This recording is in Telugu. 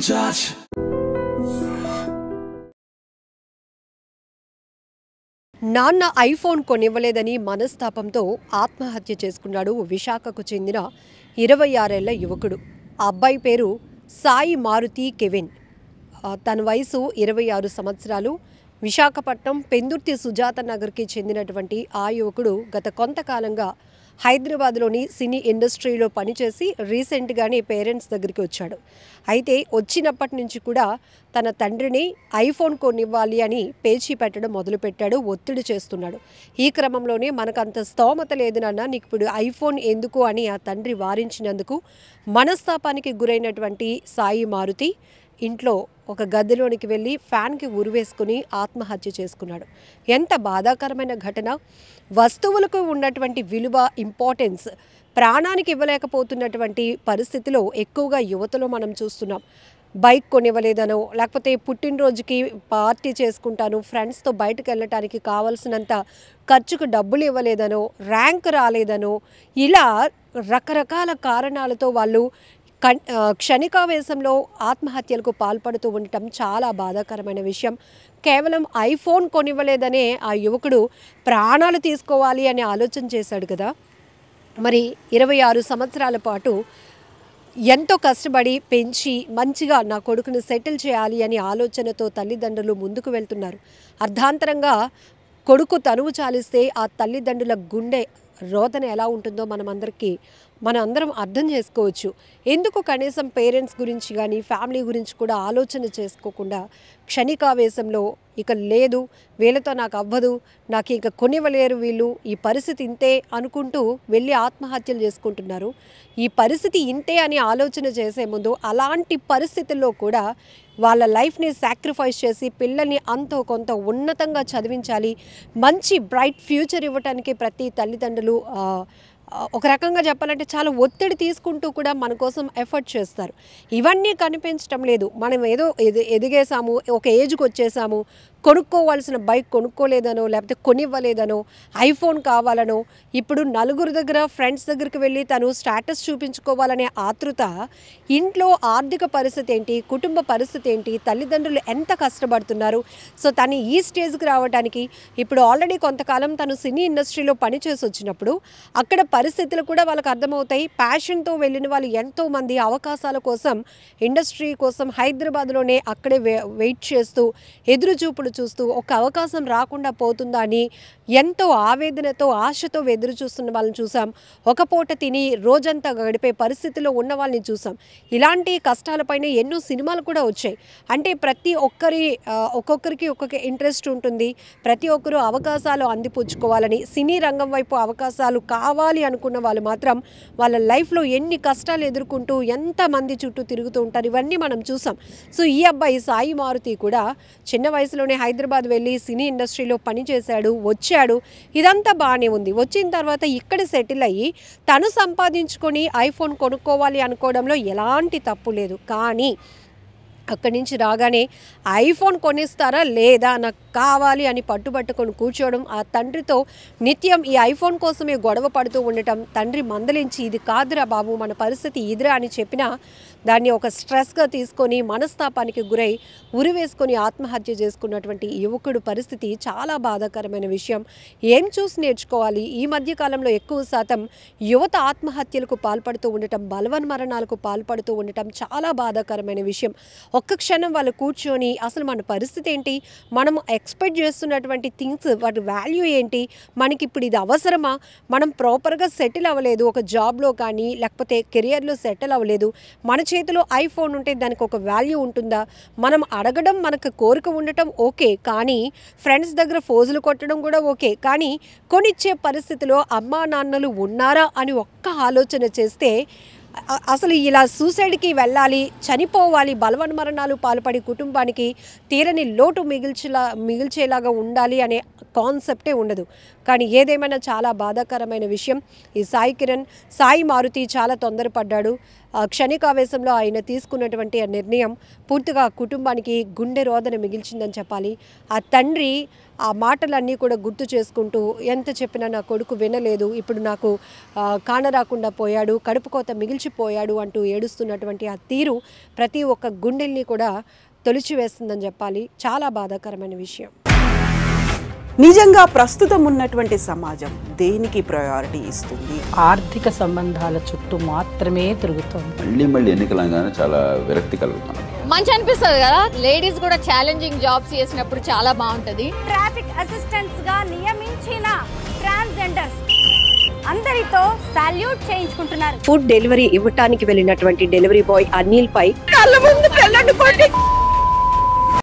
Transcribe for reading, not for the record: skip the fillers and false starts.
touch. నాన్న ఐఫోన్ కొనివ్వలేదని మనస్తాపంతో ఆత్మహత్య చేసుకున్నాడు విశాఖకు చెందిన 26 ఏళ్ల యువకుడు. ఆ అబ్బాయి పేరు సాయి మారుతి కెవిన్. తన వయసు 26 సంవత్సరాలు. విశాఖపట్నం పెందుర్తి సుజాత నగర్కి చెందినటువంటి ఆ యువకుడు గత కొంతకాలంగా హైదరాబాద్లోని సినీ ఇండస్ట్రీలో పనిచేసి రీసెంట్గానే పేరెంట్స్ దగ్గరికి వచ్చాడు. అయితే వచ్చినప్పటి నుంచి కూడా తన తండ్రిని ఐఫోన్ కొనివ్వాలి అని పేచీ పెట్టడం మొదలుపెట్టాడు, ఒత్తిడి చేస్తున్నాడు. ఈ క్రమంలోనే మనకంత స్తోమత లేదు నాన్న, నీకు ఇప్పుడు ఐఫోన్ ఎందుకు అని ఆ తండ్రి వారించినందుకు మనస్తాపానికి గురైనటువంటి సాయి మారుతి ఇంట్లో ఒక గదిలోనికి వెళ్ళి ఫ్యాన్కి ఉరివేసుకుని ఆత్మహత్య చేసుకున్నాడు. ఎంత బాధాకరమైన ఘటన! వస్తువులకు ఉన్నటువంటి విలువ, ఇంపార్టెన్స్ ప్రాణానికి ఇవ్వలేకపోతున్నటువంటి పరిస్థితిలో ఎక్కువగా యువతలో మనం చూస్తున్నాం. బైక్ కొనివ్వలేదనో, లేకపోతే పుట్టినరోజుకి పార్టీ చేసుకుంటాను, ఫ్రెండ్స్తో బయటకు వెళ్ళటానికి కావాల్సినంత ఖర్చుకు డబ్బులు ఇవ్వలేదనో, ర్యాంక్ రాలేదనో, ఇలా రకరకాల కారణాలతో వాళ్ళు క్షణికావేశంలో ఆత్మహత్యలకు పాల్పడుతూ ఉండటం చాలా బాధాకరమైన విషయం. కేవలం ఐఫోన్ కొనివ్వలేదనే ఆ యువకుడు ప్రాణాలు తీసుకోవాలి అని ఆలోచన చేశాడు కదా. మరి 26 సంవత్సరాల పాటు ఎంతో కష్టపడి పెంచి మంచిగా నా కొడుకుని సెటిల్ చేయాలి అనే ఆలోచనతో తల్లిదండ్రులు ముందుకు వెళ్తున్నారు. అర్ధాంతరంగా కొడుకు తనువు చాలిస్తే ఆ తల్లిదండ్రుల గుండె రోదన ఎలా ఉంటుందో మన అందరం అర్థం చేసుకోవచ్చు. ఎందుకు కనీసం పేరెంట్స్ గురించి కానీ ఫ్యామిలీ గురించి కూడా ఆలోచన చేసుకోకుండా క్షణికావేశంలో ఇక లేదు, వీళ్ళతో నాకు అవ్వదు, నాకు ఇక కొనివ్వలేరు వీళ్ళు, ఈ పరిస్థితి ఇంతే అనుకుంటూ వెళ్ళి ఆత్మహత్యలు చేసుకుంటున్నారు. ఈ పరిస్థితి ఇంతే అని ఆలోచన చేసే ముందు అలాంటి పరిస్థితుల్లో కూడా వాళ్ళ లైఫ్ని సాక్రిఫైస్ చేసి పిల్లల్ని అంతో కొంత ఉన్నతంగా చదివించాలి, మంచి బ్రైట్ ఫ్యూచర్ ఇవ్వటానికి ప్రతి తల్లిదండ్రులు ఒక రకంగా చెప్పాలంటే చాలా ఒత్తిడి తీసుకుంటూ కూడా మన కోసం ఎఫర్ట్ చేస్తారు. ఇవన్నీ కనిపించటం లేదు. మనం ఏదో ఎదిగేసాము, ఒక ఏజ్కి వచ్చేసాము, కొనుక్కోవాల్సిన బైక్ కొనుక్కోలేదనో, లేకపోతే కొనివ్వలేదనో, ఐఫోన్ కావాలనో, ఇప్పుడు నలుగురు దగ్గర ఫ్రెండ్స్ దగ్గరికి వెళ్ళి తను స్టేటస్ చూపించుకోవాలనే ఆతృత, ఇంట్లో ఆర్థిక పరిస్థితి ఏంటి, కుటుంబ పరిస్థితి ఏంటి, తల్లిదండ్రులు ఎంత కష్టపడుతున్నారు. సో తను ఈ స్టేజ్కి రావడానికి ఇప్పుడు ఆల్రెడీ కొంతకాలం తను సినీ ఇండస్ట్రీలో పనిచేసి వచ్చినప్పుడు అక్కడ పరిస్థితులు కూడా వాళ్ళకి అర్థమవుతాయి. ప్యాషన్తో వెళ్ళిన వాళ్ళు ఎంతోమంది అవకాశాల కోసం, ఇండస్ట్రీ కోసం హైదరాబాద్లోనే అక్కడే వెయిట్ చేస్తూ, ఎదురుచూపులు చూస్తూ ఒక అవకాశం రాకుండా పోతుందా అని ఎంతో ఆవేదనతో, ఆశతో ఎదురు చూస్తున్న వాళ్ళని చూసాం. ఒక పూట తిని రోజంతా గడిపే పరిస్థితిలో ఉన్న వాళ్ళని చూసాం. ఇలాంటి కష్టాలపైన ఎన్నో సినిమాలు కూడా వచ్చాయి. అంటే ప్రతి ఒక్కొక్కరికి ఒక్కొక్క ఇంట్రెస్ట్ ఉంటుంది. ప్రతి ఒక్కరూ అవకాశాలు అందిపుచ్చుకోవాలని, సినీ రంగం వైపు అవకాశాలు కావాలి అనుకున్న వాళ్ళు మాత్రం వాళ్ళ లైఫ్లో ఎన్ని కష్టాలు ఎదుర్కొంటూ ఎంతమంది చుట్టూ తిరుగుతూ ఉంటారు. ఇవన్నీ మనం చూసాం. సో ఈ అబ్బాయి సాయి మారుతి కూడా చిన్న వయసులోనే హైదరాబాద్ వెళ్ళి సినీ ఇండస్ట్రీలో పనిచేశాడు, వచ్చాడు. ఇదంతా బాగానే ఉంది. వచ్చిన తర్వాత ఇక్కడ సెటిల్ అయ్యి తను సంపాదించుకొని ఐఫోన్ కొనుక్కోవాలి అనుకోవడంలో ఎలాంటి తప్పు లేదు. కానీ అక్కడి నుంచి రాగానే ఐఫోన్ కొనిస్తారా లేదా, నాకు కావాలి అని పట్టుబట్టుకొని కూర్చోవడం, ఆ తండ్రితో నిత్యం ఈ ఐఫోన్ కోసమే గొడవ పడుతూ ఉండటం, తండ్రి మందలించి ఇది కాదురా బాబు, మన పరిస్థితి ఇదిరా అని చెప్పినా దాన్ని ఒక స్ట్రెస్గా తీసుకొని మనస్తాపానికి గురై ఉరివేసుకొని ఆత్మహత్య చేసుకున్నటువంటి యువకుడు పరిస్థితి చాలా బాధాకరమైన విషయం. ఏం చూసి నేర్చుకోవాలి? ఈ మధ్యకాలంలో ఎక్కువ శాతం యువత ఆత్మహత్యలకు పాల్పడుతూ ఉండటం, బలవన్మరణాలకు పాల్పడుతూ ఉండటం చాలా బాధాకరమైన విషయం. ఒక్క క్షణం వాళ్ళు కూర్చొని అసలు మన పరిస్థితి ఏంటి, మనం ఎక్స్పెక్ట్ చేస్తున్నటువంటి థింగ్స్ వాటి వాల్యూ ఏంటి, మనకి ఇప్పుడు ఇది అవసరమా, మనం ప్రాపర్గా సెటిల్ అవ్వలేదు, ఒక జాబ్లో కానీ లేకపోతే కెరియర్లో సెటిల్ అవ్వలేదు, మన చేతిలో ఐఫోన్ ఉంటే దానికి ఒక వాల్యూ ఉంటుందా, మనం అడగడం మనకు కోరిక ఉండటం ఓకే, కానీ ఫ్రెండ్స్ దగ్గర ఫోజులు కొట్టడం కూడా ఓకే, కానీ కొనిచ్చే పరిస్థితిలో అమ్మా నాన్నలు ఉన్నారా అని ఒక్క ఆలోచన చేస్తే అసలు ఇలా సూసైడ్కి వెళ్ళాలి, చనిపోవాలి, బలవన్మరణాలు పాల్పడి కుటుంబానికి తీరని లోటు మిగిల్చేలాగా ఉండాలి అనే కాన్సెప్టే ఉండదు. కానీ ఏదేమైనా చాలా బాధాకరమైన విషయం. ఈ సాయి మారుతి చాలా తొందరపడ్డాడు. క్షణికావేశంలో ఆయన తీసుకున్నటువంటి ఆ నిర్ణయం పూర్తిగా కుటుంబానికి గుండె రోదన మిగిల్చిందని చెప్పాలి. ఆ తండ్రి ఆ మాటలన్నీ కూడా గుర్తు చేసుకుంటూ ఎంత చెప్పినా నా కొడుకు వినలేదు, ఇప్పుడు నాకు కానరాకుండా పోయాడు, కడుపు కోత మిగిల్చిపోయాడు అంటూ ఏడుస్తున్నటువంటి ఆ తీరు ప్రతి ఒక్క గుండెల్ని కూడా తొలిచివేస్తుందని చెప్పాలి. చాలా బాధాకరమైన విషయం. నిజంగా ప్రస్తుతం ఉన్నటువంటి సమాజం దేనికి ప్రయారిటీ ఇస్తుంది? ఆర్థిక సంబంధాల చుట్టూ మాత్రమే తిరుగుతుంది. మళ్ళీ ఎన్నికలంగానే చాలా విరక్తి కలుగుతాం. మంచి అనిపిస్తుంది కదా, లేడీస్ కూడా ఛాలెంజింగ్ జాబ్స్ చేసినప్పుడు చాలా బాగుంటది. ట్రాఫిక్ అసిస్టెంట్స్ గా నియమించిన ట్రాన్స్జెండర్స్ అందరితో సాల్యూట్ చేయించుకుంటున్నారు. ఫుడ్ డెలివరీ ఇవ్వటానికి వెళ్ళినటువంటి డెలివరీ బాయ్ అనిల్ పై కళ్ళ ముందు